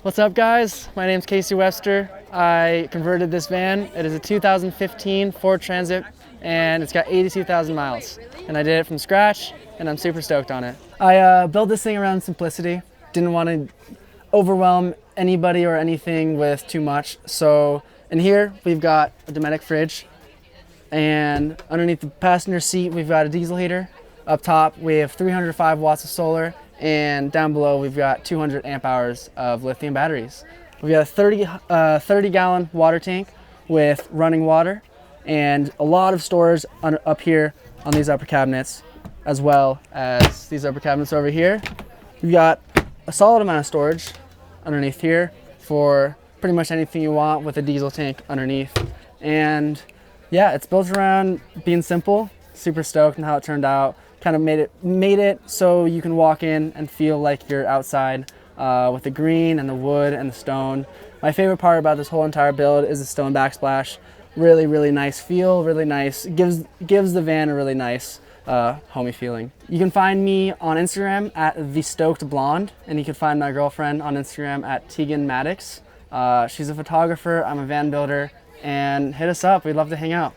What's up, guys? My name's Casey Webster. I converted this van. It is a 2015 Ford Transit and it's got 82,000 miles. And I did it from scratch and I'm super stoked on it. I built this thing around simplicity. Didn't want to overwhelm anybody or anything with too much. So in here we've got a Dometic fridge, and underneath the passenger seat we've got a diesel heater. Up top we have 305 watts of solar, and down below we've got 200 amp hours of lithium batteries. We've got a 30 gallon water tank with running water and a lot of storage up here on these upper cabinets, as well as these upper cabinets over here. We've got a solid amount of storage underneath here for pretty much anything you want with a diesel tank underneath. And yeah, it's built around being simple. Super stoked on how it turned out. Kind of made it so you can walk in and feel like you're outside with the green and the wood and the stone. My favorite part about this whole entire build is the stone backsplash. Really, really nice feel, really nice. Gives the van a really nice homey feeling. You can find me on Instagram at TheStokedBlonde, and you can find my girlfriend on Instagram at Tegan Maddox. She's a photographer, I'm a van builder, and hit us up, we'd love to hang out.